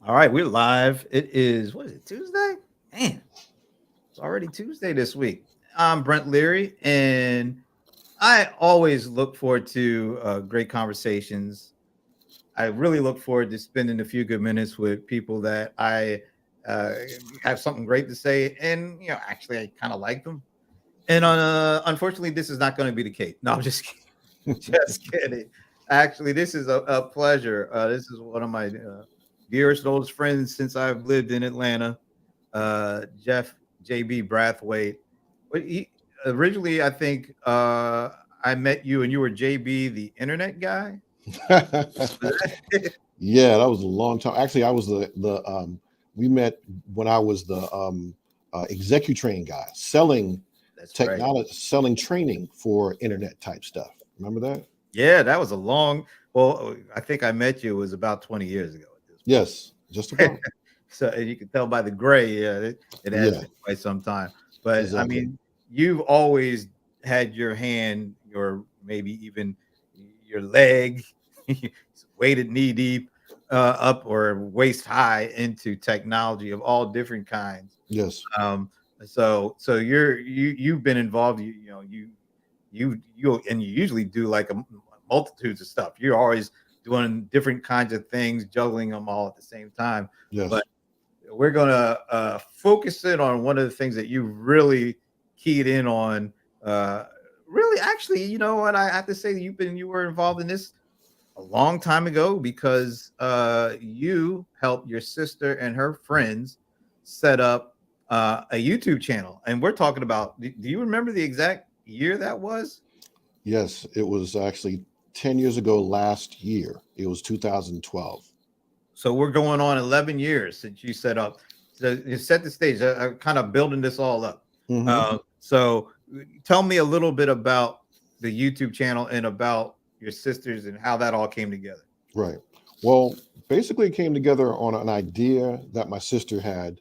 All right, we're live. It is, what is it, Tuesday? Man, it's already Tuesday this week. I'm Brent Leary, and I always look forward to great conversations. I really look forward to spending a few good minutes with people that I uh, have something great to say, and actually, I kind of like them. And unfortunately, this is not going to be the case. No, I'm just kidding. Just kidding. Actually, this is a pleasure. This is one of my dearest, oldest friends since I've lived in Atlanta, Jeff JB Brathwaite. But originally, I think I met you and you were JB, the internet guy. Yeah, that was a long time. Actually, I was the we met when I was the executrain guy, selling That's right. technology, selling training for internet type stuff. Remember that? Yeah, that was a long. Well, I think I met you, it was about 20 years ago at this Yes, just point. about. So and you can tell by the gray, yeah, it has Yeah, been quite some time. But I exactly. mean, you've always had your hand, your maybe even your leg, weighted knee deep, up or waist high into technology of all different kinds. Yes, Um, so you've been involved. You and you usually do like multitudes of stuff. You're always doing different kinds of things, juggling them all at the same time. But yes. we're gonna focus in on one of the things that you really keyed in on. Uh, really, actually, you know what? I have to say that you were involved in this a long time ago because you helped your sister and her friends set up a YouTube channel, and we're talking about. Do you remember the exact year that was? Yes, it was actually 10 years ago last year. It was 2012. So we're going on 11 years since you set up. So you set the stage. Kind of building this all up. Hmm. So tell me a little bit about the YouTube channel and about your sisters and how that all came together. Right. Well, basically, it came together on an idea that my sister had.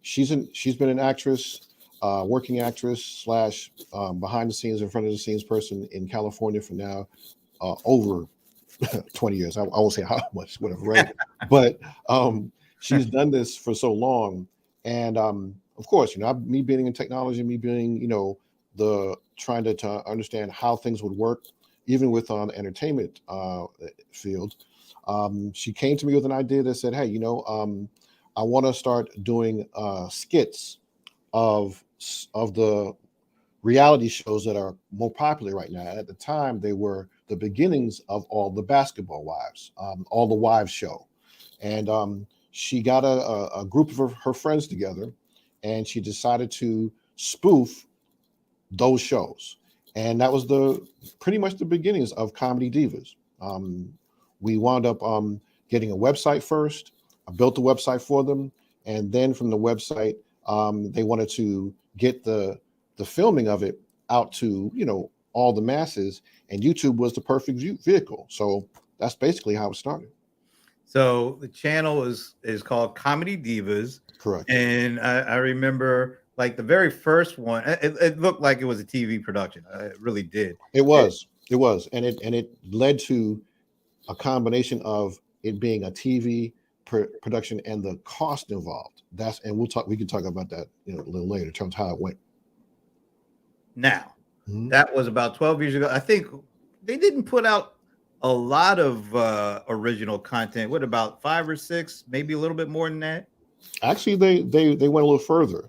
She's been an actress, working actress slash behind the scenes, in front of the scenes person in California for now over 20 years. I won't say how much, whatever, right? But she's done this for so long. And of course, me being in technology, me being, the trying to understand how things would work, even with on the entertainment field. She came to me with an idea that said, hey, I want to start doing skits of the reality shows that are more popular right now. At the time, they were the beginnings of all the basketball wives, all the wives show. And she got a group of her friends together and she decided to spoof those shows. And that was the pretty much the beginnings of Comedy Divas. We wound up getting a website first. I built the website for them. And then from the website, they wanted to get the filming of it out to all the masses, and YouTube was the perfect vehicle. So that's basically how it started. So the channel is called Comedy Divas, Correct. and I remember like the very first one. It looked like it was a TV production. It really did. It It, was. It was, and it led to a combination of it being a TV production and the cost involved. That's and we'll talk. We can talk about that a little later in terms of how it went. now Mhm. that was about 12 years ago. I think they didn't put out a lot of original content. What about five or six, maybe a little bit more than that? Actually, they went a little further.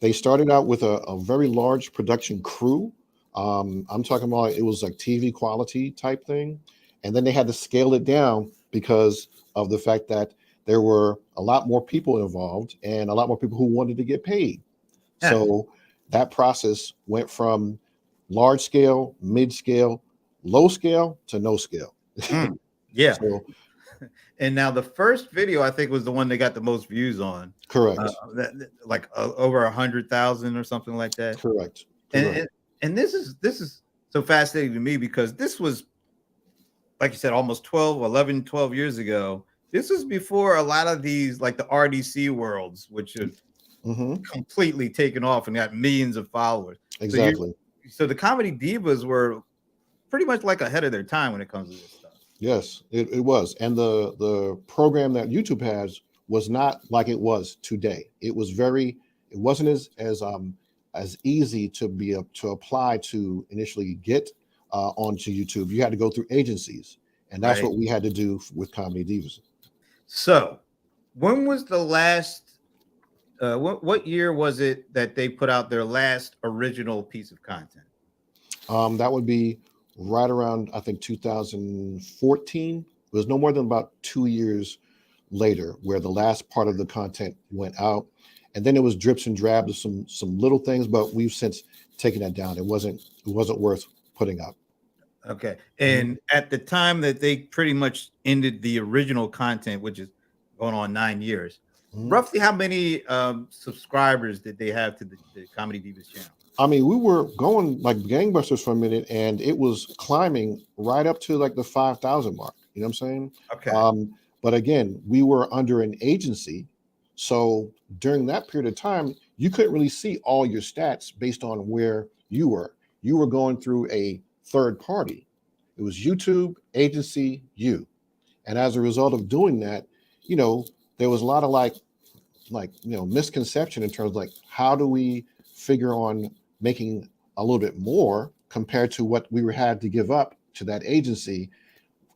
They started out with a very large production crew. I'm talking about it was like TV quality type thing, and then they had to scale it down because of the fact that there were a lot more people involved and a lot more people who wanted to get paid. Yeah. So that process went from large scale, mid scale, low scale to no scale. Mm, yeah. So And now the first video I think was the one they got the most views on, correct, like over 100,000 or something like that. correct, And, correct. and and this is so fascinating to me because this was, like you said, almost 12, 11, 12 years ago. This was before a lot of these, like the RDC worlds, which have Hmm. completely taken off and got millions of followers. So Exactly. the comedy divas were pretty much like ahead of their time when it comes to this stuff. Yes, it was. And the program that YouTube has was not like it was today. It was very, it wasn't as easy to to apply to initially get onto YouTube. You had to go through agencies, and that's Right. what we had to do with Comedy Divas. So, when was the last? What year was it that they put out their last original piece of content? That would be right around, I think, 2014. It was no more than about 2 years later where the last part of the content went out. And then it was drips and drabs of some little things, but we've since taken that down. It wasn't worth putting out. Okay. Mhm, And at the time that they pretty much ended the original content, which is going on 9 years, mhm. roughly how many subscribers did they have to the Comedy Divas channel? I mean, we were going like gangbusters for a minute, and it was climbing right up to like the 5,000 mark. You know what I'm saying? Okay. But again, we were under an agency, so during that period of time, you couldn't really see all your stats based on where you were. You were going through a third party. It was YouTube, agency, you, and as a result of doing that, you know, there was a lot of misconception in terms of like how do we figure on making a little bit more compared to what we had to give up to that agency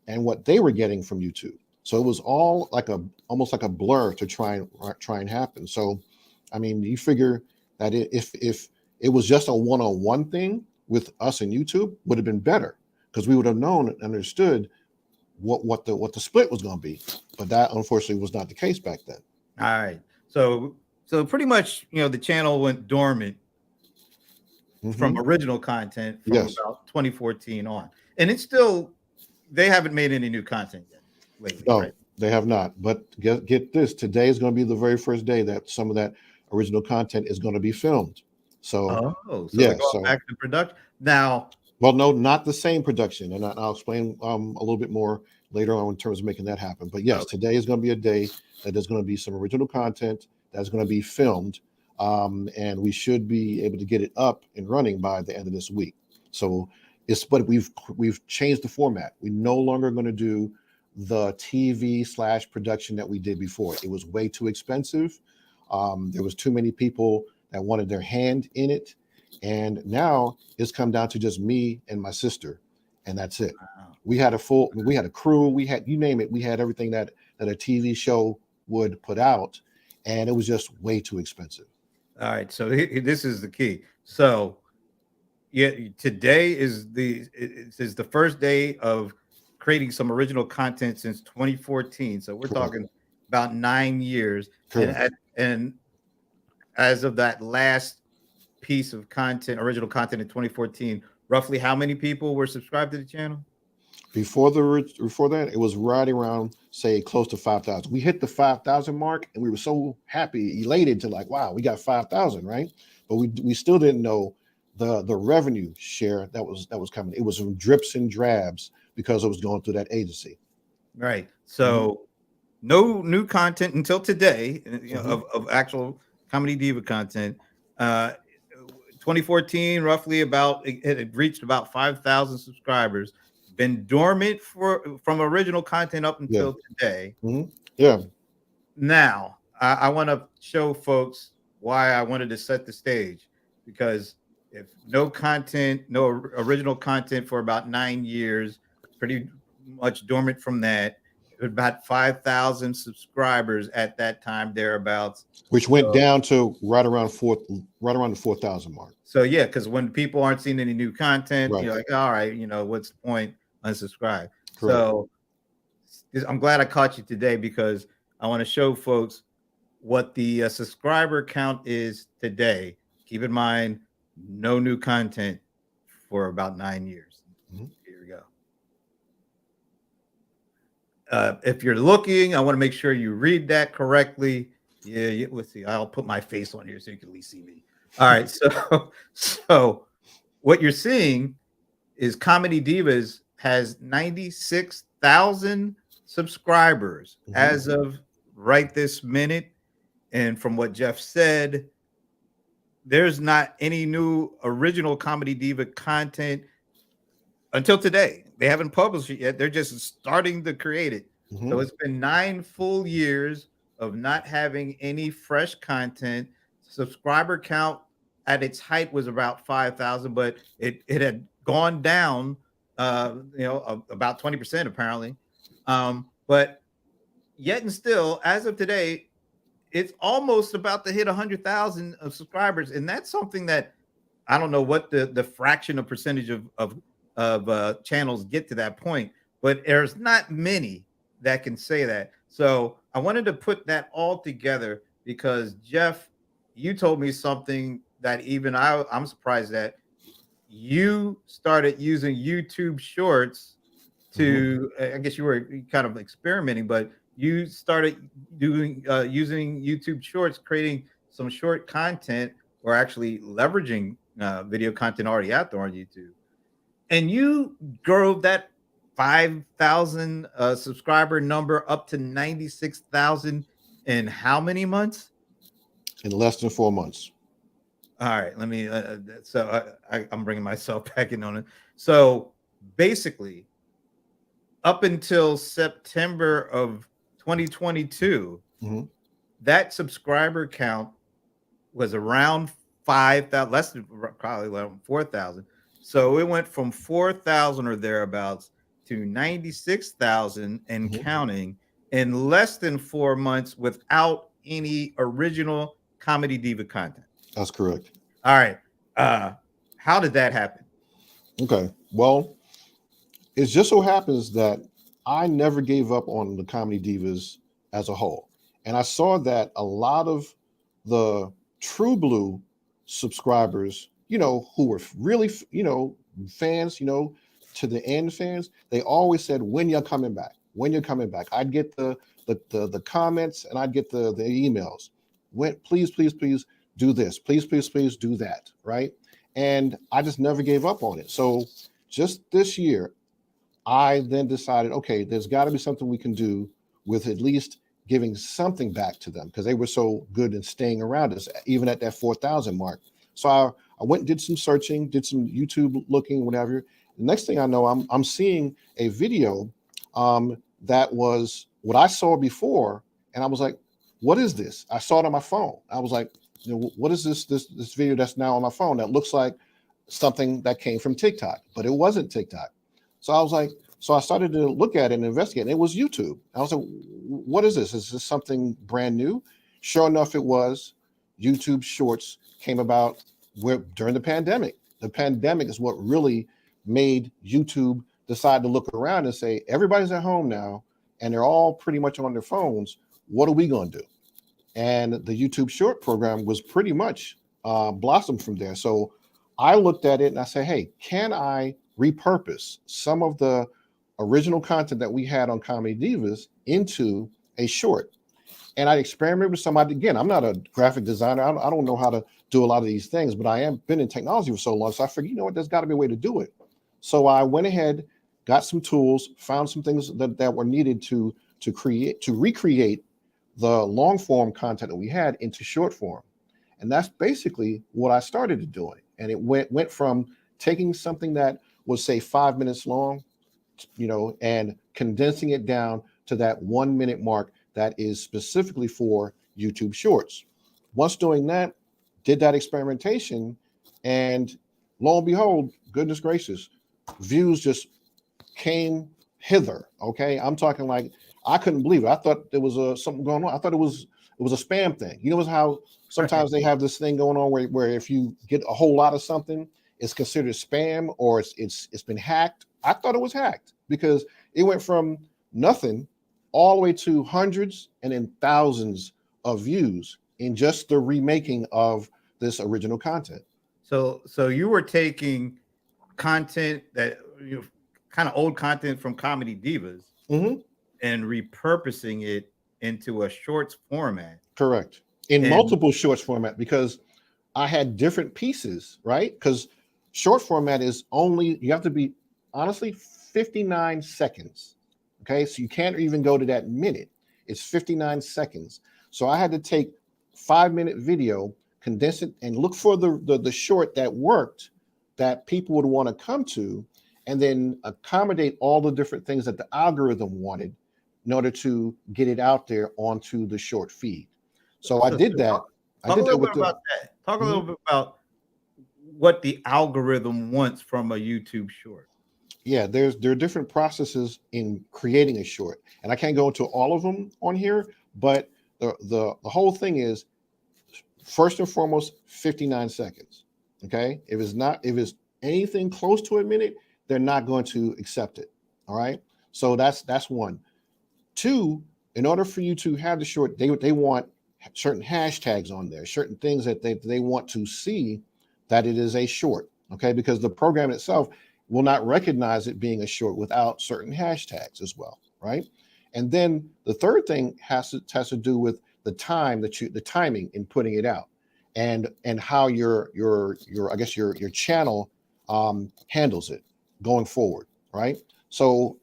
and what they were getting from YouTube. So it was all like a almost like a blur to try and happen. So I mean, you figure that if it was just a one-on-one thing with us and YouTube would have been better because we would have known and understood what the split was going to be. But that unfortunately was not the case back then. All right. So pretty much, the channel went dormant from Hmm. original content from Yes. about 2014 on. And it's still they haven't made any new content yet lately, right? No, they have not. But get this: today is going to be the very first day that some of that original content is going to be filmed. So, Oh, so they're yeah. going So, back to production. Now, well, no, not the same production, and I'll explain a little bit more later on in terms of making that happen. But yes, today is going to be a day that there's going to be some original content that's going to be filmed, and we should be able to get it up and running by the end of this week. So, but we've changed the format. We're no longer going to do the TV/production that we did before. It was way too expensive. There was too many people that wanted their hand in it, and now it's come down to just me and my sister, and that's it. wow. We had a crew, we had, you name it, we had everything that a TV show would put out, and it was just way too expensive. All right, so this is the key. So, yeah, today is the first day of creating some original content since 2014. So we're Correct. talking about 9 years, and Correct. as of that last piece of content, original content in 2014, roughly how many people were subscribed to the channel? Before that, it was right around say close to 5,000. We hit the 5,000 mark, and we were so happy, elated to like, wow, we got 5,000, right? But we still didn't know the revenue share that was coming. It was from drips and drabs because it was going through that agency. Right. Mhm, So no new content until today, mhm. of actual comedy diva content. Uh, 2014, roughly about it had reached about 5,000 subscribers. Been dormant from original content up Yeah. until today. Mhm. Yeah. Now, I want to show folks why I wanted to set the stage because if no content, no original content for about 9 years, pretty much dormant from that, about 5,000 subscribers at that time, thereabouts. Which went So, down to right around the 4,000 mark. so yeah, because when people aren't seeing any new content, Right. you're like, all right, what's the point? Unsubscribe. Correct. So I'm glad I caught you today because I want to show folks what the subscriber count is today. Keep in mind, no new content for about 9 years. Mhm. Here we go. If you're looking, I want to make sure you read that correctly. Yeah, let's see. I'll put my face on here so you can at least see me. All right. So, so what you're seeing is Comedy Divas has 96,000 subscribers Mhm. as of right this minute. And from what Jeff said, there's not any new original Comedy Diva content until today. they haven't published it yet. They're just starting to create it. Mm-hmm. So it's been 9 full years of not having any fresh content. Subscriber count at its height was about 5,000, but it had gone down, about 20% apparently. But yet and still, as of today, it's almost about to hit 100,000 of subscribers, and that's something that I don't know what the fraction of percentage of channels get to that point, but there's not many that can say that. So I wanted to put that all together because Jeff, you told me something that even I'm surprised that you started using YouTube Shorts to. I guess you were kind of experimenting, but you started doing using YouTube Shorts, creating some short content, or actually leveraging video content already out there on YouTube, and you drove that 5,000 subscriber number up to 96,000 in how many months? In less than 4 months. All right, let me. I'm bringing myself back in on it. So basically, up until September of 2022, Mm-hmm. that subscriber count was around 5,000, less than probably around 4,000. So it went from 4,000 or thereabouts to 96,000 and Mm-hmm. counting in less than 4 months without any original Comedy Diva content. That's correct. All right. How did that happen? Okay. Well, it just so happens that I never gave up on the Comedy Divas as a whole. And I saw that a lot of the True Blue subscribers, who were really, fans, to the end fans, they always said, when you're coming back, when you're coming back. I'd get the comments and I'd get the emails. Please do this. Please do that. Right. And I just never gave up on it. So just this year, I then decided, okay, there's got to be something we can do with at least giving something back to them because they were so good in staying around us, even at that 4,000 mark. So I went and did some searching, did some YouTube looking, whatever. The next thing I know, I'm seeing a video that was what I saw before, and I was like, what is this? I saw it on my phone. I was like, what is this video that's now on my phone that looks like something that came from TikTok, but it wasn't TikTok. So I was like, so I started to look at it and investigate, and it was YouTube. I was like, what is this? Is this something brand new? Sure enough, it was. YouTube Shorts came about during the pandemic. The pandemic is what really made YouTube decide to look around and say, everybody's at home now, and they're all pretty much on their phones. What are we going to do? And the YouTube Short program was pretty much blossomed from there. So I looked at it and I said, hey, can I repurpose some of the original content that we had on Comedy Divas into a short? And I experimented with somebody. Again, I'm not a graphic designer. I don't know how to do a lot of these things, but I am been in technology for so long. So I figured, there's got to be a way to do it. So I went ahead, got some tools, found some things that were needed to recreate the long form content that we had into short form. And that's basically what I started doing. And it went from taking something that was, say, 5 minutes long, and condensing it down to that 1 minute mark that is specifically for YouTube Shorts. Once doing that, did that experimentation, and lo and behold, goodness gracious, views just came hither. Okay, I'm talking like I couldn't believe it. I thought there was something going on. I thought it was a spam thing. How sometimes they have this thing going on where if you get a whole lot of something, it's considered spam or it's been hacked. I thought it was hacked because it went from nothing all the way to hundreds and then thousands of views in just the remaking of this original content. So you were taking content that kind of old content from Comedy Divas Mm-hmm. and repurposing it into a shorts format. Correct. In multiple shorts format, because I had different pieces, right? Because short format is you have to be honestly 59 seconds. Okay, so you can't even go to that minute. It's 59 seconds. So I had to take 5 minute video, condense it, and look for the short that worked, that people would want to come to, and then accommodate all the different things that the algorithm wanted in order to get it out there onto the short feed. So I So did that. I talk a did that little with bit the. about that. Talk a Mhm. little bit about what the algorithm wants from a YouTube short. Yeah, there are different processes in creating a short, and I can't go into all of them on here, but the whole thing is, first and foremost, 59 seconds. Okay. If it's anything close to a minute, they're not going to accept it. All right. So that's one. Two, in order for you to have the short, they want certain hashtags on there, certain things that they want to see that it is a short. Okay. Because the program itself will not recognize it being a short without certain hashtags as well. Right. And then the third thing has to do with the timing in putting it out, and how your I guess your channel handles it going forward, right? So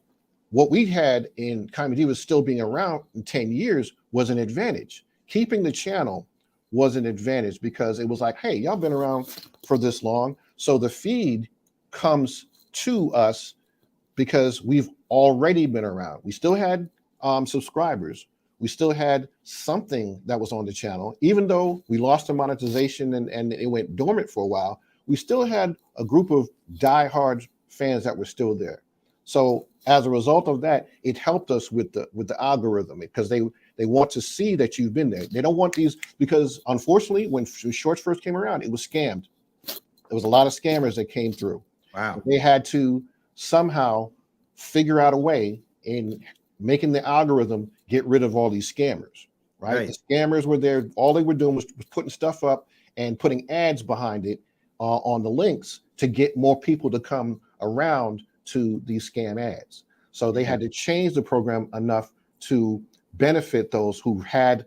what we had in Comedy was still being around in 10 years was an advantage. Keeping the channel was an advantage because it was like, hey, y'all been around for this long, so the feed comes to us because we've already been around. We still had subscribers. We still had something that was on the channel, even though we lost the monetization and it went dormant for a while. We still had a group of diehard fans that were still there. So as a result of that, it helped us with the algorithm because they want to see that you've been there. They don't want these because unfortunately, when shorts first came around, it was scammed. There was a lot of scammers that came through. Wow. They had to somehow figure out a way in making the algorithm get rid of all these scammers, right? The scammers were there. All they were doing was putting stuff up and putting ads behind it on the links to get more people to come around to these scam ads. So they had to change the program enough to benefit those who had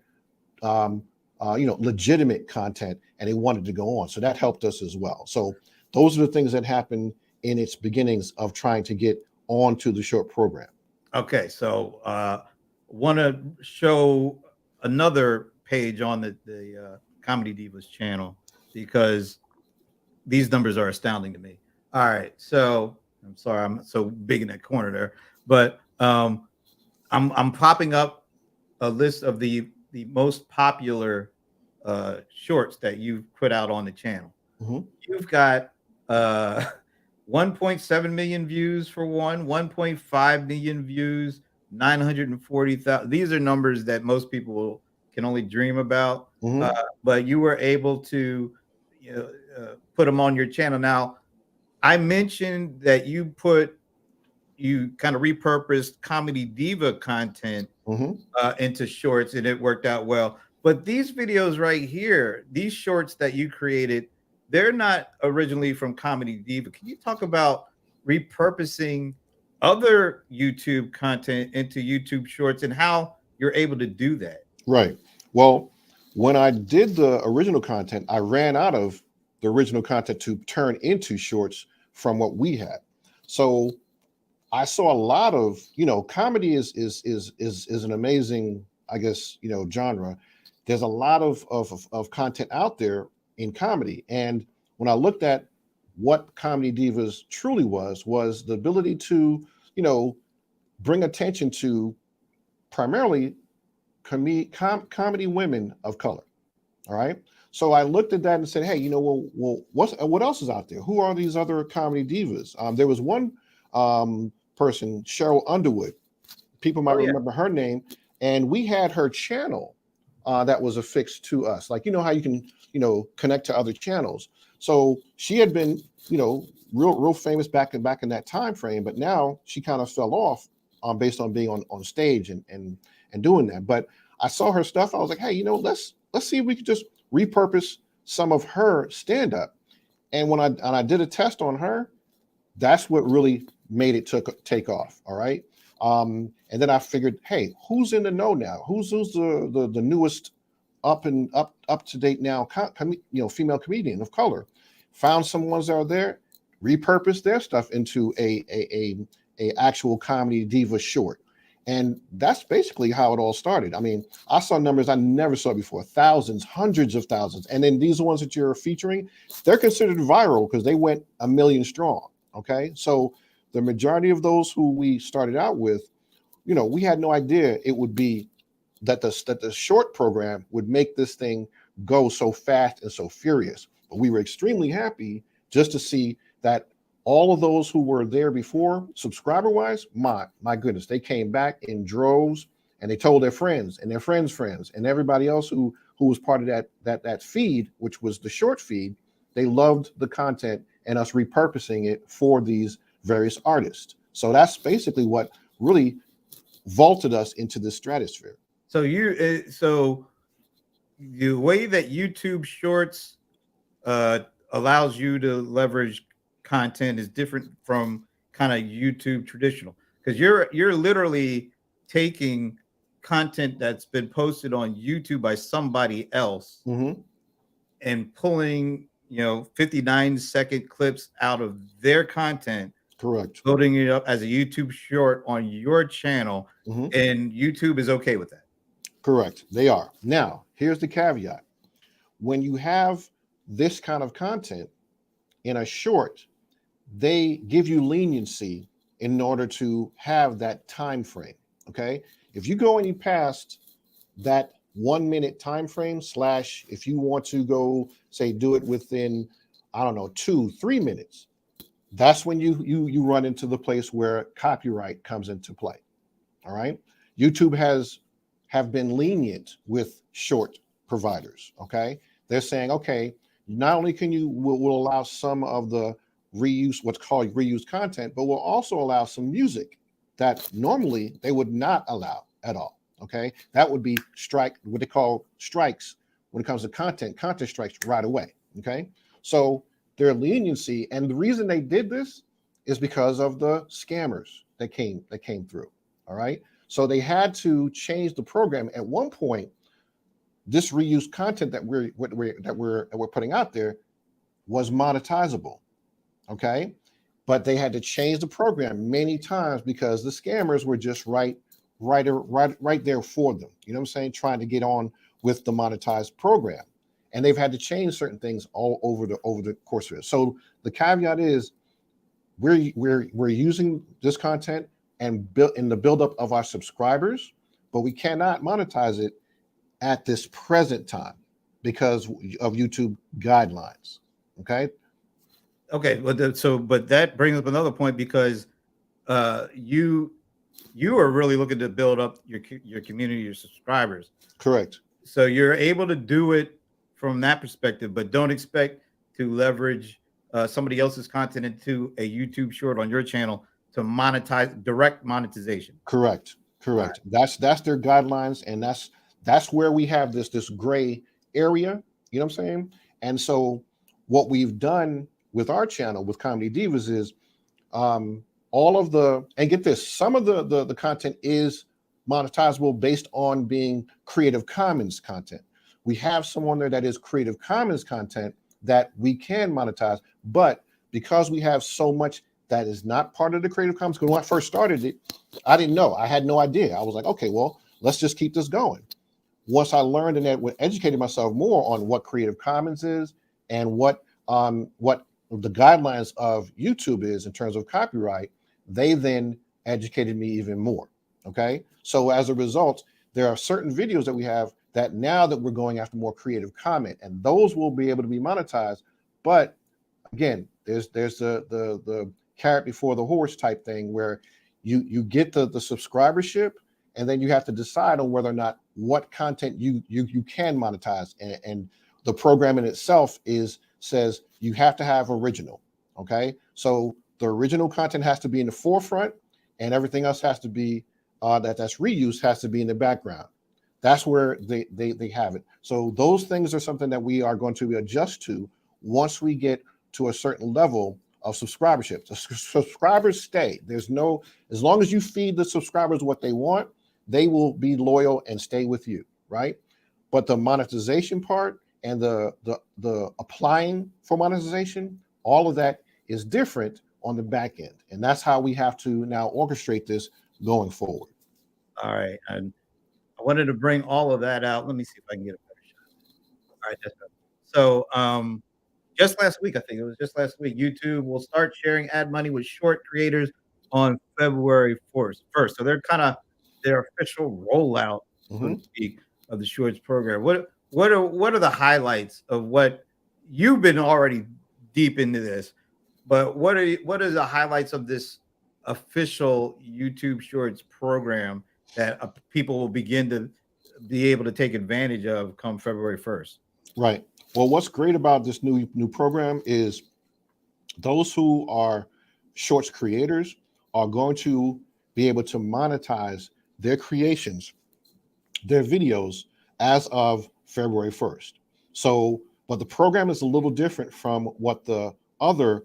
legitimate content and they wanted to go on. So that helped us as well. So those are the things that happened in its beginnings of trying to get onto the short program. Okay, so want to show another page on the Comedy Divas channel because these numbers are astounding to me. All right, so I'm sorry I'm so big in that corner there, but I'm popping up a list of the most popular shorts that you've put out on the channel. Mhm. You've got uh 1.7 million views for one, 1.5 million views, 940,000. These are numbers that most people can only dream about. Mhm. But you were able to you know, put them on your channel. Now, I mentioned that you kind of repurposed Comedy Diva content Mhm. into shorts, and it worked out well. But these videos right here, these shorts that you created, they're not originally from Comedy Diva. Can you talk about repurposing other YouTube content into YouTube shorts and how you're able to do that? Right. Well, when I did the original content, I ran out of the original content to turn into shorts from what we had. So I saw a lot of, comedy is an amazing, I guess, genre. There's a lot of content out there in comedy. And when I looked at what Comedy Divas truly was the ability to, bring attention to primarily comedy women of color. All right. So I looked at that and said, hey, what else is out there? Who are these other comedy divas? There was one person, Cheryl Underwood. People might Oh yeah, remember her name, and we had her channel that was affixed to us. Like how you can connect to other channels. So she had been real famous back in that time frame, but now she kind of fell off based on being on stage and doing that. But I saw her stuff. I was like, hey, let's see if we could just repurpose some of her stand up. And when I did a test on her, that's what really made it take off. All right. And then I figured, hey, who's in the know now? Who's the newest up to date now female comedian of color? Found some ones that are there, repurposed their stuff into a actual Comedy Diva short. And that's basically how it all started. I mean, I saw numbers I never saw before, thousands, hundreds of thousands. And then these ones that you're featuring, they're considered viral because they went 1 million strong. Okay. So the majority of those who we started out with, we had no idea it would be that the short program would make this thing go so fast and so furious. But we were extremely happy just to see that all of those who were there before, subscriber wise, my goodness, they came back in droves, and they told their friends and their friends' friends and everybody else who was part of that feed, which was the short feed. They loved the content and us repurposing it for these various artists. So that's basically what really vaulted us into the stratosphere. So the way that YouTube Shorts allows you to leverage content is different from kind of YouTube traditional, because you're literally taking content that's been posted on YouTube by somebody else and pulling 59-second clips out of their content. Correct. Loading it up as a YouTube short on your channel, and YouTube is okay with that. Correct. They are. Now, here's the caveat. When you have this kind of content in a short, they give you leniency in order to have that time frame. Okay. If you go any past that 1 minute time frame, slash, if you want to go, say, do it within, I don't know, 2-3 minutes, that's when you run into the place where copyright comes into play. All right. YouTube have been lenient with short providers. Okay. They're saying, okay, not only will allow some of the what's called reused content, but we'll also allow some music that normally they would not allow at all. Okay. That would be what they call strikes when it comes to content strikes right away. Okay. So their leniency, and the reason they did this is because of the scammers that came through. All right. So they had to change the program. At one point, this reused content that we're putting out there was monetizable. Okay. But they had to change the program many times because the scammers were just right there for them. You know what I'm saying? Trying to get on with the monetized program. And they've had to change certain things all over the course of it. So the caveat is we're using this content and build in the buildup of our subscribers, but we cannot monetize it at this present time because of YouTube guidelines. Okay. Okay. But that brings up another point, because you are really looking to build up your community, your subscribers. Correct. So you're able to do it from that perspective, but don't expect to leverage somebody else's content into a YouTube short on your channel to monetize, direct monetization. Correct. Right. That's their guidelines, and that's where we have this gray area. You know what I'm saying? And so what we've done with our channel with Comedy Divas is all of the, and get this, some of the content is monetizable based on being Creative Commons content. We have some on there that is Creative Commons content that we can monetize, but because we have so much that is not part of the Creative Commons, because when I first started it, I didn't know. I had no idea. I was like, okay, well, let's just keep this going. Once I learned and educated myself more on what Creative Commons is and what the guidelines of YouTube is in terms of copyright, they then educated me even more. Okay. So as a result, there are certain videos that we have that now that we're going after more creative comment, and those will be able to be monetized. But again, there's the carrot before the horse type thing where you get the subscribership, and then you have to decide on whether or not what content you can monetize. And the program in itself says you have to have original. Okay. So the original content has to be in the forefront, and everything else has to be that's reused has to be in the background. That's where they have it. So those things are something that we are going to adjust to once we get to a certain level of subscribership. The subscribers stay. As long as you feed the subscribers what they want, they will be loyal and stay with you, right? But the monetization part and the applying for monetization, all of that is different on the back end. And that's how we have to now orchestrate this going forward. All right. And I wanted to bring all of that out. Let me see if I can get a better shot. All right. That's better. So just last week, I think it was just last week, YouTube will start sharing ad money with short creators on February 1st. So they're kind of their official rollout, so to Mhm. speak, of the Shorts program. What are the highlights of what you've been already deep into this, but what are the highlights of this official YouTube Shorts program that people will begin to be able to take advantage of come February 1st? Right. Well, what's great about this new program is those who are shorts creators are going to be able to monetize their creations, their videos as of February 1st. So, but the program is a little different from what the other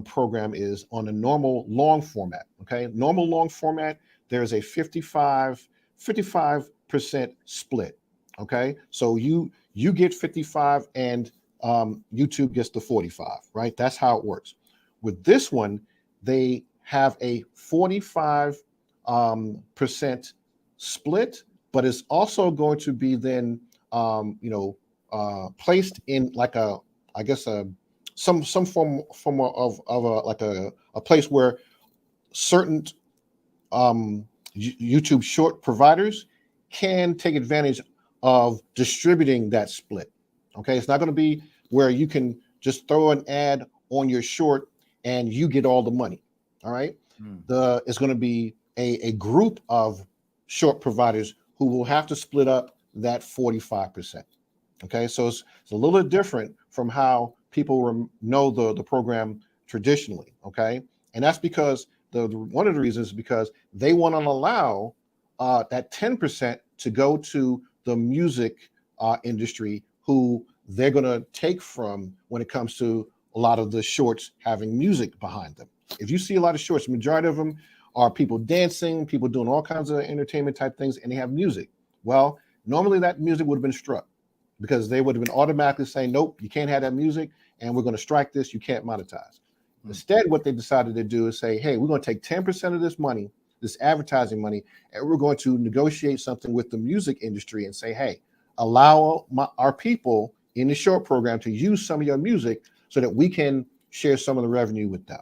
program is on a normal long format. Okay. Normal long format, there's a 55% split. Okay. So you get 55 and YouTube gets the 45, right? That's how it works. With this one, they have a 45 percent split, but it's also going to be then placed in like a, I guess, a some form of a place where certain YouTube short providers can take advantage of distributing that split. Okay, it's not going to be where you can just throw an ad on your short and you get all the money. All right, Mm. it's going to be a group of short providers who will have to split up that 45%. Okay, so it's a little bit different from how people know the program traditionally. Okay, and that's because one of the reasons is because they want to allow that 10% to go to the music industry, who they're going to take from when it comes to a lot of the shorts having music behind them. If you see a lot of shorts, the majority of them are people dancing, people doing all kinds of entertainment type things, and they have music. Well, normally that music would have been struck because they would have been automatically saying, nope, you can't have that music, and we're going to strike this. You can't monetize. Mm. Instead, what they decided to do is say, hey, we're going to take 10% of this money, this advertising money, and we're going to negotiate something with the music industry and say, hey, allow our people in the short program to use some of your music so that we can share some of the revenue with them.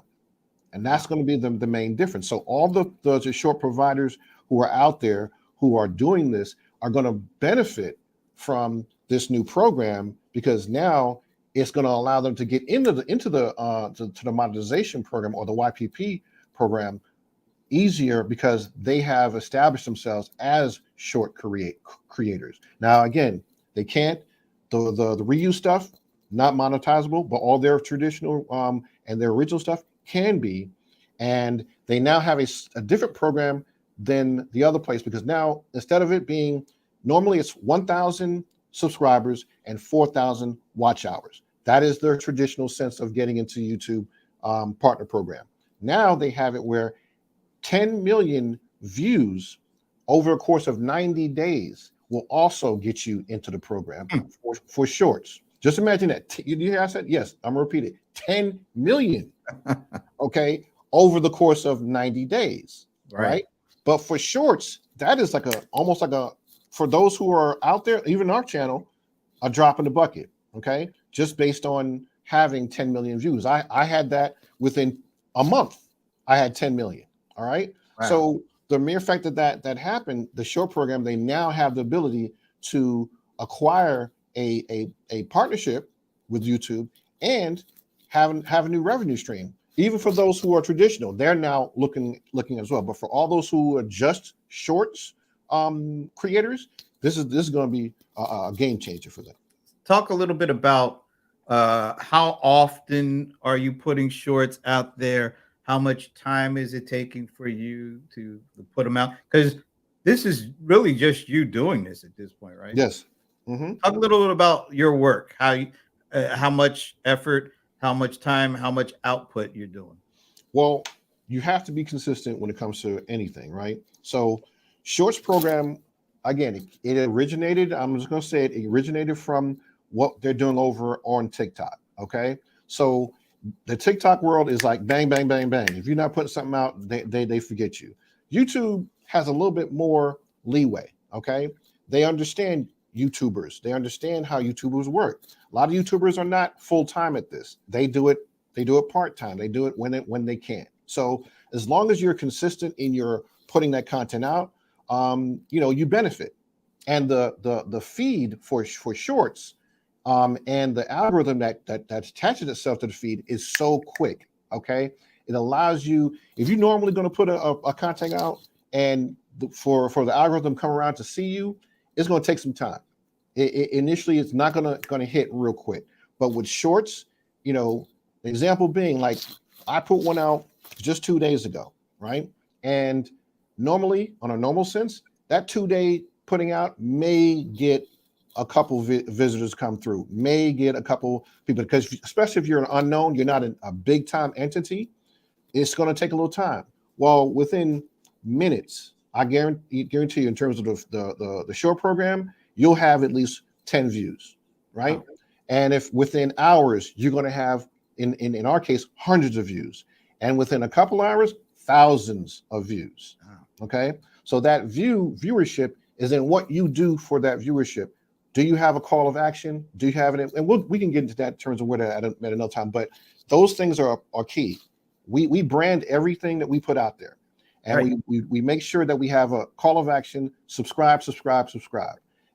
And that's going to be the main difference. So all the short providers who are out there who are doing this are going to benefit from this new program, because now it's going to allow them to get into the monetization program or the YPP program easier, because they have established themselves as short creators. Now, again, they can't the reuse stuff, not monetizable, but all their traditional and their original stuff can be. And they now have a different program than the other place, because now instead of it being normally it's 1,000 subscribers and 4,000 watch hours. That is their traditional sense of getting into YouTube partner program. Now they have it where 10 million views over a course of 90 days will also get you into the program for shorts. Just imagine that. You hear I said? Yes, I'm going to repeat it. 10 million, okay, over the course of 90 days, right? But for shorts, that is like almost like for those who are out there, even our channel, a drop in the bucket, okay? Just based on having 10 million views. I had that within a month. I had 10 million, all right? Wow. So the mere fact that happened, the short program, they now have the ability to acquire a partnership with YouTube and have a new revenue stream. Even for those who are traditional, they're now looking as well. But for all those who are just shorts creators, this is going to be a game changer for them. Talk a little bit about how often are you putting shorts out there? How much time is it taking for you to put them out? Because this is really just you doing this at this point, right? Yes. Mm-hmm. Talk a little bit about your work, how much effort, how much time, how much output you're doing. Well, you have to be consistent when it comes to anything, right? So shorts program, again, it originated, I'm just going to say it originated from what they're doing over on TikTok. Okay. So the TikTok world is like bang, bang, bang, bang. If you're not putting something out, they forget you. YouTube has a little bit more leeway. Okay. They understand YouTubers. They understand how YouTubers work. A lot of YouTubers are not full time at this. They do it part time. They do it when they can. So as long as you're consistent in your putting that content out, you benefit. And the feed for shorts, and the algorithm that attaches itself to the feed is so quick. Okay, it allows you, if you're normally going to put a content out, and for the algorithm come around to see you, it's going to take some time. Initially, it's not going to hit real quick. But with shorts, the example being, like, I put one out just 2 days ago, right? And normally, on a normal sense, that 2-day putting out may get a couple visitors come through, may get a couple people, because especially if you're an unknown, you're not a big time entity, it's going to take a little time. Well, within minutes, I guarantee you, in terms of the short program, you'll have at least 10 views, right? Wow. And if within hours, you're going to have, in our case, hundreds of views, and within a couple hours, thousands of views. Wow. Okay, so that viewership is in what you do for that viewership. Do you have a call of action? Do you have it? And we can get into that in terms of where that at another time. But those things are key. We brand everything that we put out there, and right. we make sure that we have a call of action: subscribe.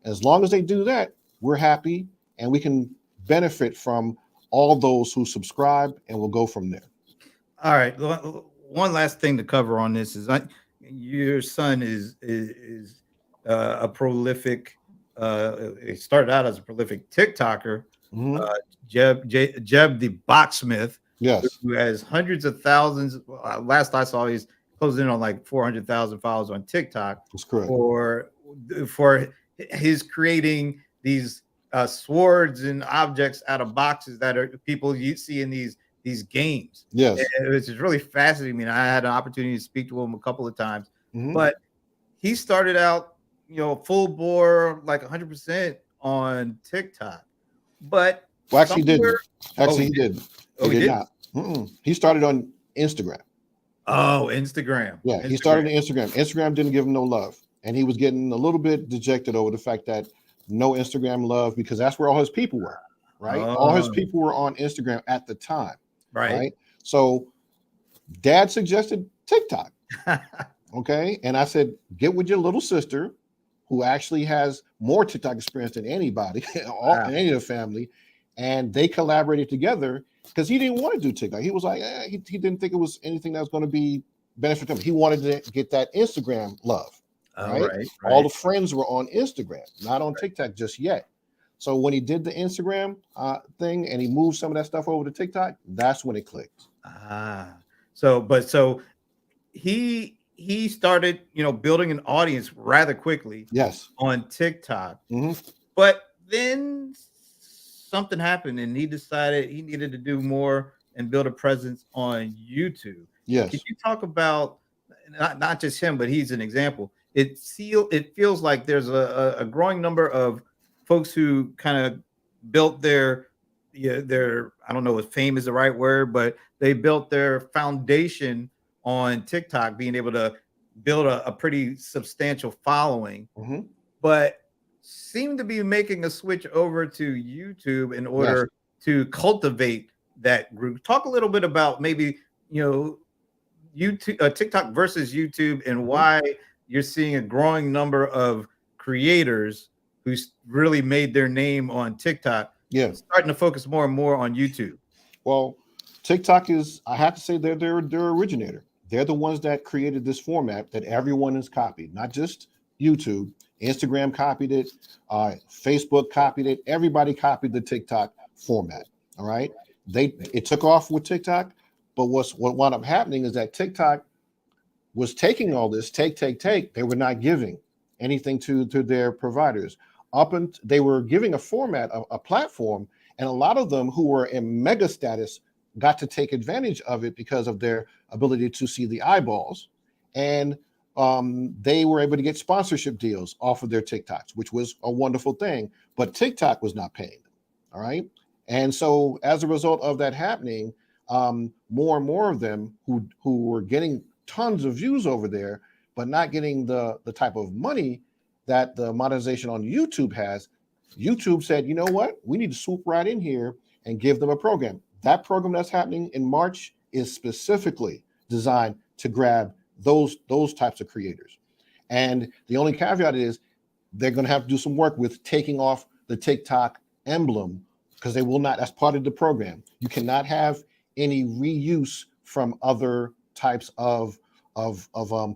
As long as they do that, we're happy, and we can benefit from all those who subscribe, and we'll go from there. All right. One last thing to cover on this is, your son is a prolific. He started out as a prolific TikToker. Mm-hmm. Jeb the Boxsmith. Yes, who has hundreds of thousands. Last I saw, he's closing in on like 400,000 followers on TikTok. That's correct. For his creating these swords and objects out of boxes that are people you see in these games. Yes, which is really fascinating. I mean, I had an opportunity to speak to him a couple of times, mm-hmm. but he started out, full bore, like 100% on TikTok. But actually, he didn't. Actually, he didn't. He did not. He started on Instagram. Oh, Instagram. Yeah, he started on Instagram. Instagram didn't give him no love, and he was getting a little bit dejected over the fact that no Instagram love, because that's where all his people were, right? Oh. All his people were on Instagram at the time, right? So Dad suggested TikTok. Okay, and I said, get with your little sister, who actually has more TikTok experience than anybody, any of the family, and they collaborated together. Because he didn't want to do TikTok. He was like, he didn't think it was anything that was going to be benefit him. He wanted to get that Instagram love. Right? All the friends were on Instagram, not on TikTok just yet. So when he did the Instagram thing and he moved some of that stuff over to TikTok, that's when it clicked. So he started, building an audience rather quickly. Yes. On TikTok. Mm-hmm. But then something happened, and he decided he needed to do more and build a presence on YouTube. Yes. Can you talk about not just him, but he's an example? It feels like there's a growing number of folks who kind of built their I don't know if fame is the right word, but they built their foundation on TikTok, being able to build a pretty substantial following, mm-hmm. but seem to be making a switch over to YouTube in order to cultivate that group. Talk a little bit about maybe, YouTube, TikTok versus YouTube, and why you're seeing a growing number of creators who really made their name on TikTok, starting to focus more and more on YouTube. Well, TikTok is, I have to say, they're originator. They're the ones that created this format that everyone has copied, not just YouTube. Instagram copied it. Facebook copied it. Everybody copied the TikTok format. All right. It took off with TikTok, but what wound up happening is that TikTok was taking all this, take. They were not giving anything to their providers. They were giving a format, a platform, and a lot of them who were in mega status got to take advantage of it because of their ability to see the eyeballs. And they were able to get sponsorship deals off of their TikToks, which was a wonderful thing, but TikTok was not paying them. All right. And so as a result of that happening, more and more of them who were getting tons of views over there, but not getting the type of money that the monetization on YouTube has, YouTube said, you know what, we need to swoop right in here and give them a program. That program that's happening in March is specifically designed to grab those types of creators. And the only caveat is they're going to have to do some work with taking off the TikTok emblem, because they will not, that's part of the program. You cannot have any reuse from other types of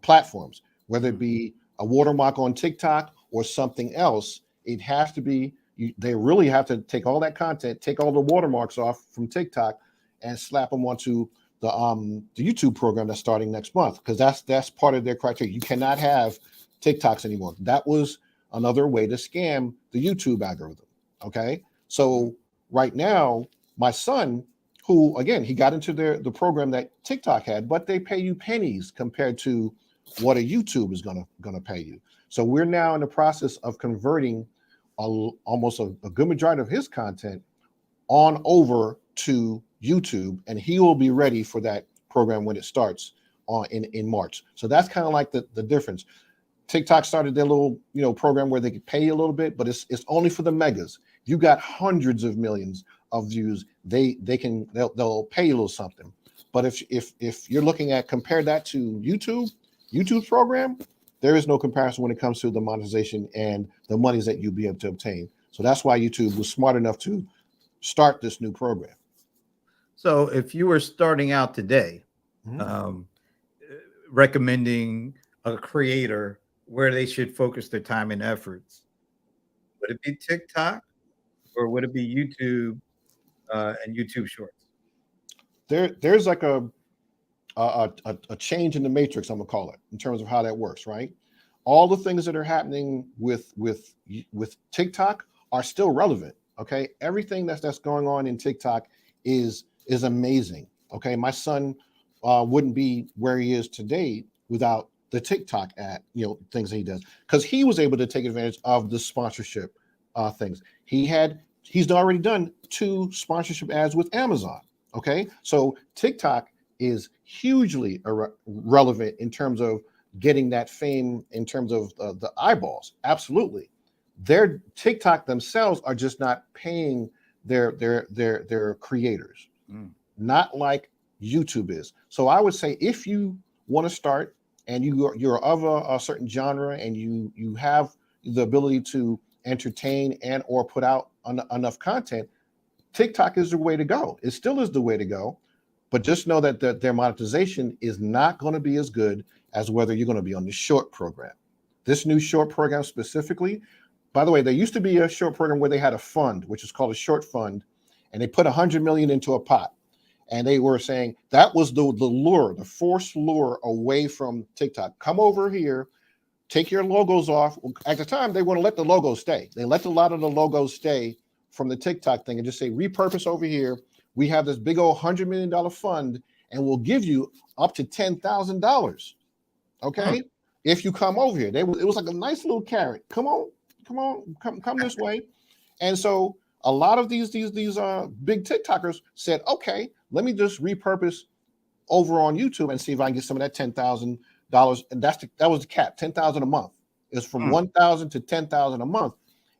platforms, whether it be a watermark on TikTok or something else. It has to be, they really have to take all that content, take all the watermarks off from TikTok and slap them onto the YouTube program that's starting next month, because that's part of their criteria. You cannot have TikToks anymore. That was another way to scam the YouTube algorithm. Okay, so right now, my son, who again, he got into the program that TikTok had, but they pay you pennies compared to what a YouTube is gonna pay you. So we're now in the process of converting almost a good majority of his content on over to YouTube, and he will be ready for that program when it starts in March. So that's kind of like the difference. TikTok started their little program where they could pay you a little bit, but it's only for the megas. You got hundreds of millions of views, they'll pay you a little something. But if you're looking at, compare that to YouTube's program, there is no comparison when it comes to the monetization and the monies that you'll be able to obtain. So that's why YouTube was smart enough to start this new program. So if you were starting out today, recommending a creator where they should focus their time and efforts, would it be TikTok or would it be YouTube and YouTube Shorts? There's like a change in the matrix, I'm gonna call it, in terms of how that works, right? All the things that are happening with TikTok are still relevant. Okay, everything that's going on in TikTok is amazing. Okay, my son wouldn't be where he is today without the TikTok ad, things that he does, because he was able to take advantage of the sponsorship things. He's already done 2 sponsorship ads with Amazon. Okay, so TikTok is hugely relevant in terms of getting that fame, in terms of the eyeballs. Absolutely. Their TikTok themselves are just not paying their creators, not like YouTube is. So I would say, if you want to start and you're of a certain genre and you have the ability to entertain and or put out enough content, TikTok is the way to go. It still is the way to go, but just know that their monetization is not going to be as good as whether you're going to be on the short program. This new short program specifically, by the way, there used to be a short program where they had a fund, which is called a short fund, and they put 100 million into a pot. And they were saying that was the lure, the forced lure away from TikTok. Come over here, take your logos off. At the time, they want to let the logos stay. They let a lot of the logos stay from the TikTok thing and just say, repurpose over here. We have this big old $100 million fund, and we'll give you up to $10,000. Okay, if you come over here. It was like a nice little carrot. Come this way. And so a lot of these big TikTokers said, okay, let me just repurpose over on YouTube and see if I can get some of that $10,000. And that was the cap, $10,000 a month. It's from 1,000 to 10,000 a month,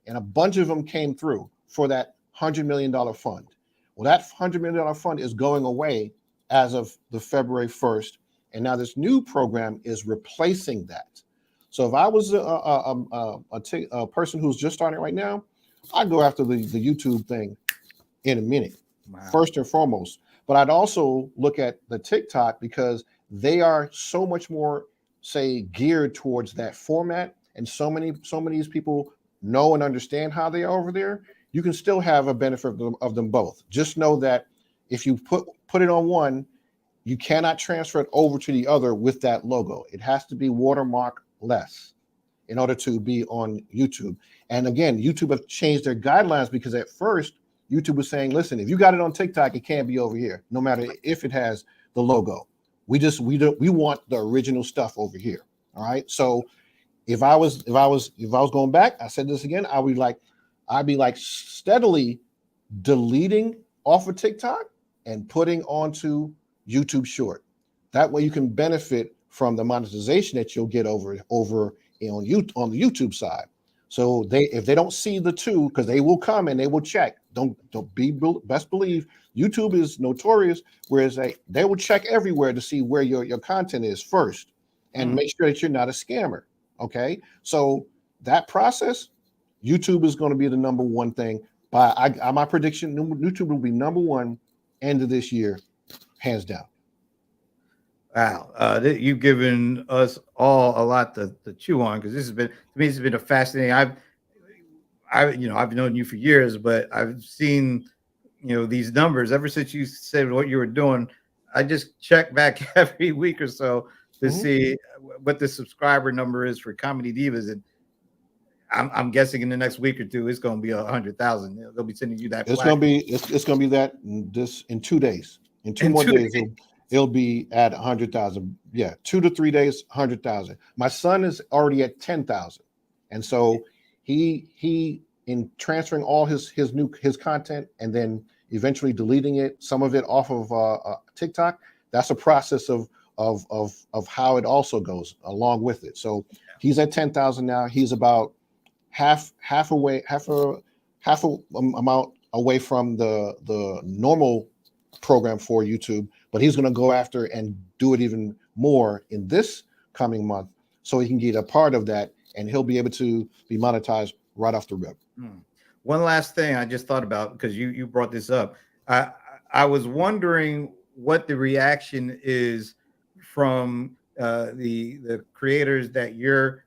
and a bunch of them came through for that $100 million fund. Well, that $100 million fund is going away as of the February 1st, and now this new program is replacing that. So if I was a person who's just starting right now, I'd go after the YouTube thing in a minute, first and foremost. But I'd also look at the TikTok, because they are so much more, say, geared towards that format, and so many of these people know and understand how they are over there. You can still have a benefit of them both. Just know that if you put it on one, you cannot transfer it over to the other with that logo. It has to be watermark less in order to be on YouTube. And again, YouTube have changed their guidelines, because at first YouTube was saying, listen, if you got it on TikTok, it can't be over here, no matter if it has the logo. We want the original stuff over here. All right. So if I was going back, I said this again, I'd be like steadily deleting off of TikTok and putting onto YouTube Short. That way you can benefit from the monetization that you'll get over on the YouTube side. So if they don't see the two, because they will come and they will check, best believe YouTube is notorious, whereas they will check everywhere to see where your content is first and make sure that you're not a scammer. Okay, so that process, YouTube is going to be the number one thing. My prediction, YouTube will be number one end of this year, hands down. Wow, you've given us all a lot to chew on, because this has been, to me, it's been a fascinating. I've known you for years, but I've seen, these numbers ever since you said what you were doing. I just check back every week or so to see what the subscriber number is for Comedy Divas, and I'm guessing in the next week or two it's going to be 100,000. They'll be sending you that. It's going to be that in 2 days. In two more days. It'll be at 100,000. Yeah, 2 to 3 days, 100,000. My son is already at 10,000, and so he in transferring all his content and then eventually deleting it, some of it off of TikTok. That's a process of how it also goes along with it. So he's at 10,000 now. He's about half amount away from the normal program for YouTube, but he's going to go after and do it even more in this coming month, so he can get a part of that, and he'll be able to be monetized right off the rip. One last thing I just thought about, because you brought this up. I was wondering what the reaction is from the creators that you're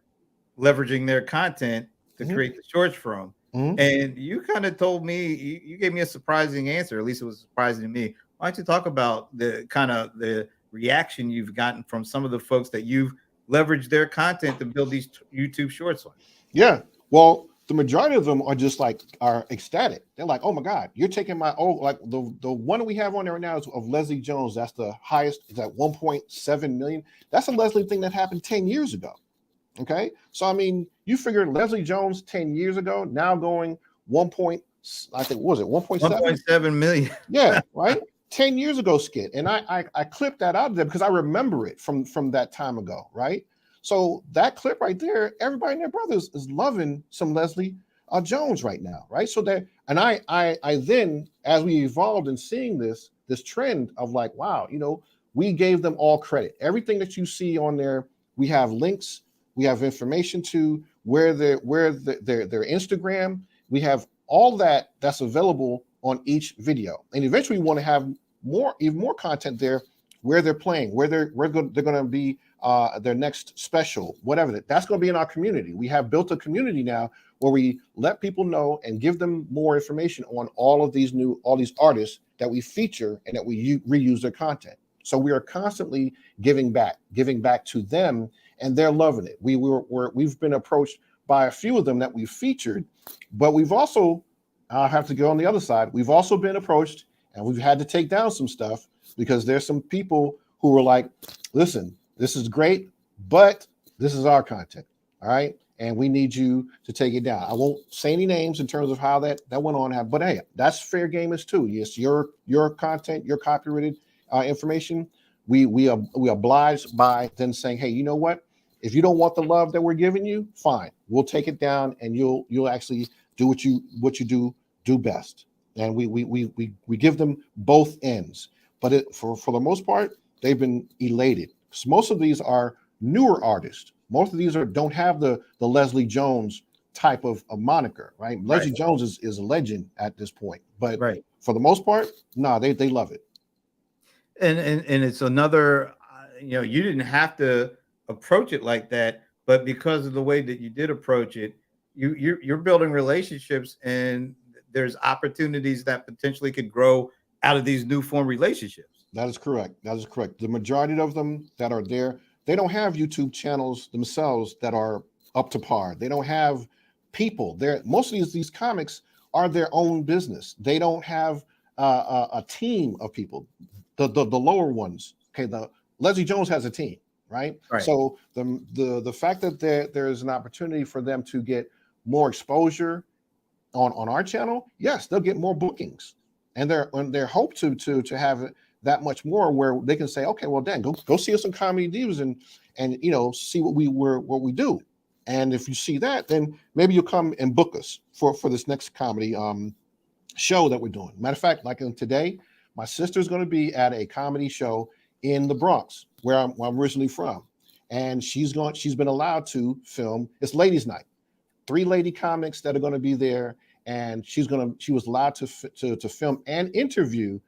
leveraging their content to create the shorts from. And you kind of told me, you gave me a surprising answer. At least it was surprising to me. Why don't you talk about the reaction you've gotten from some of the folks that you've leveraged their content to build these YouTube shorts on? Yeah, well, the majority of them are ecstatic. They're like, "Oh my God, you're taking my like the one we have on there right now is of Leslie Jones. That's the highest. Is at 1.7 million. That's a Leslie thing that happened 10 years ago. Okay, so I mean, you figure Leslie Jones 10 years ago now going 1.7 million. Yeah, right. 10 years ago skit, and I clipped that out of there because I remember it from that time ago, right? So that clip right there, everybody and their brothers is loving some Leslie Jones right now, right? So that, and I then, as we evolved in seeing this trend of like, wow, we gave them all credit. Everything that you see on there, we have links, we have information to where their Instagram, we have all that's available on each video, and eventually we want to have even more content there where they're playing, where they're going to be their next special, whatever. That's going to be in our community. We have built a community now where we let people know and give them more information on all these artists that we feature and that we reuse their content. So we are constantly giving back to them, and they're loving it. We've been approached by a few of them that we've featured, but we've also, I'll have to go on the other side. We've also been approached, and we've had to take down some stuff because there's some people who were like, listen, this is great, but this is our content, all right? And we need you to take it down. I won't say any names in terms of how that went on, but hey, that's fair game as too. Yes, your content, your copyrighted information, we obliged by then saying, hey, you know what? If you don't want the love that we're giving you, fine. We'll take it down, and you'll actually do what you do best. And we give them both ends. But for the most part, they've been elated. Because most of these are newer artists. Most of these don't have the Leslie Jones type of moniker, right? Leslie Jones is a legend at this point. But for the most part, they love it. And it's another, you didn't have to approach it like that, but because of the way that you did approach it, you're building relationships, and there's opportunities that potentially could grow out of these new form relationships. That is correct. The majority of them that are there, they don't have YouTube channels themselves that are up to par. They don't have people there. Most of these comics are their own business. They don't have a team of people. The lower ones. Okay, the Leslie Jones has a team, right? So the fact that there is an opportunity for them to get more exposure on our channel, yes, they'll get more bookings, and they're hope to have that much more where they can say, okay, well, Dan, go see us on Comedy Divas and see what we do. And if you see that, then maybe you'll come and book us for this next comedy show that we're doing. Matter of fact, like today, my sister's going to be at a comedy show in the Bronx, where I'm originally from, and she's been allowed to film. It's ladies' night. 3 lady comics that are going to be there, and she was allowed to film and interview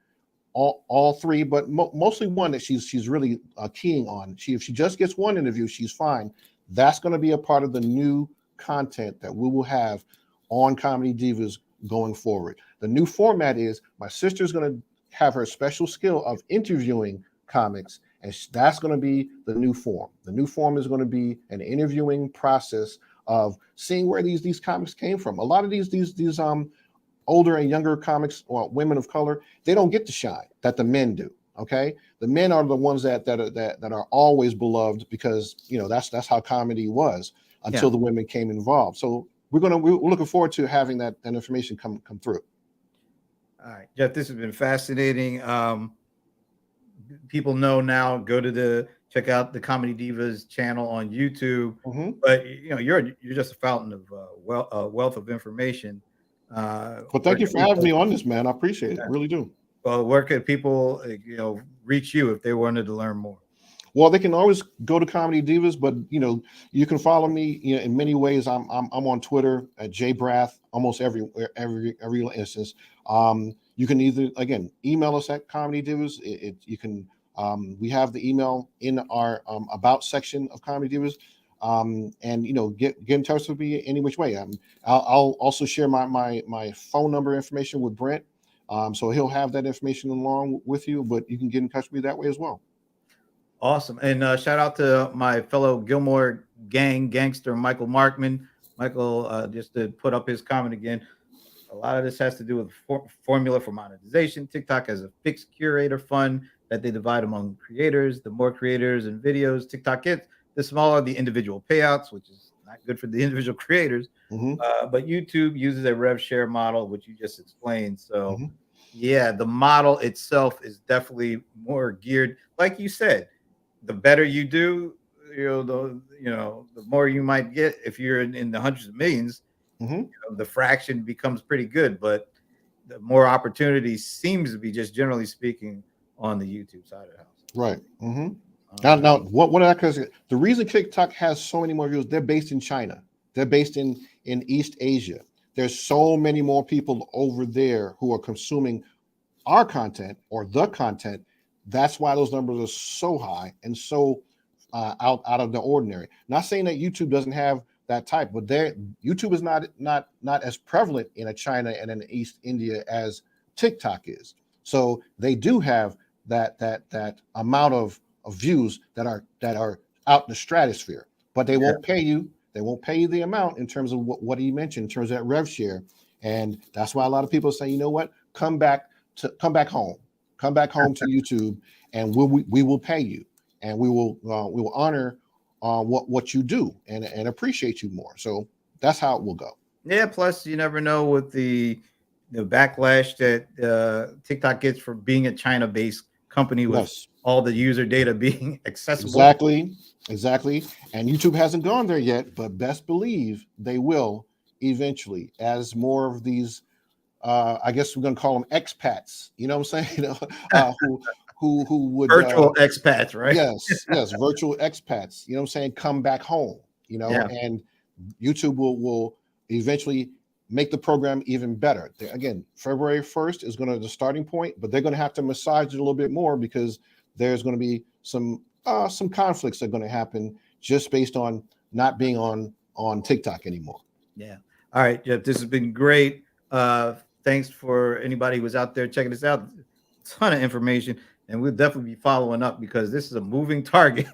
all 3, but mostly one that she's really keying on. If she just gets one interview, she's fine. That's going to be a part of the new content that we will have on Comedy Divas going forward. The new format is my sister's going to have her special skill of interviewing comics, and that's going to be the new form. The new form is going to be an interviewing process of seeing where these comics came from. A lot of these older and younger comics or women of color, they don't get to shine that the men do. Okay, the men are the ones that are always beloved, because that's how comedy was until the women came involved. So we're looking forward to having that information come through. All right, Jeff, this has been fascinating. People know now, check out the Comedy Divas channel on YouTube. But you're just a fountain of wealth of information. Well, thank you for having me on this, man. I appreciate it. I really do. Well, where could people reach you if they wanted to learn more? Well, they can always go to Comedy Divas, but you can follow me in many ways. I'm on Twitter at jbrath almost every instance. You can either, again, email us at Comedy Divas. You can we have the email in our about section of Comedy Divas, and get in touch with me any which way. I'll also share my phone number information with Brent, so he'll have that information along with you. But you can get in touch with me that way as well. Awesome. And shout out to my fellow Gilmore gangster, Michael Markman. Michael, just to put up his comment again, a lot of this has to do with formula for monetization. TikTok has a fixed curator fund that they divide among creators. The more creators and videos TikTok gets, the smaller the individual payouts, which is not good for the individual creators. But YouTube uses a rev share model, which you just explained. So yeah, the model itself is definitely more geared, like you said. The better you do, the more you might get. If you're in the hundreds of millions, the fraction becomes pretty good. But the more opportunity seems to be, just generally speaking, on the YouTube side of the house. Right. Now, what I can say, the reason TikTok has so many more views, they're based in China. They're based in East Asia. There's so many more people over there who are consuming our content or the content. That's why those numbers are so high and so out of the ordinary. Not saying that YouTube doesn't have that type, but YouTube is not as prevalent in China and in East India as TikTok is. So they do have that amount of views that are out in the stratosphere, but they won't pay you. They won't pay you the amount in terms of what he mentioned in terms of that rev share, and that's why a lot of people say, you know what, come back home to YouTube, and we will pay you, and we will honor what you do and appreciate you more. So that's how it will go. Yeah. Plus, you never know with the backlash that TikTok gets for being a China-based company with all the user data being accessible. Exactly. And YouTube hasn't gone there yet, but best believe they will eventually, as more of these, I guess we're going to call them expats. You know what I'm saying? Who would virtual expats, right? Yes, virtual expats. You know what I'm saying? Come back home. And YouTube will eventually make the program even better. Again, February 1st is going to be the starting point, but they're going to have to massage it a little bit more, because there's going to be some conflicts that are going to happen just based on not being on TikTok anymore. Yeah. All right, Jeff, this has been great. Thanks for anybody who was out there checking this out. A ton of information, and we'll definitely be following up, because this is a moving target.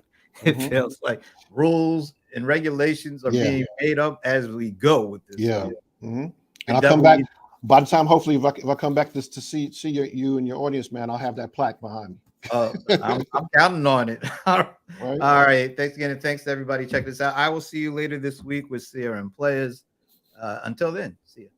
It feels like rules and regulations are being made up as we go with this. And I'll come back by the time, hopefully, if I come back to see you and your audience, man, I'll have that plaque behind me. I'm counting on it. All right. Thanks again, and thanks to everybody. Check this out. I will see you later this week with CRM Players. Until then, see you.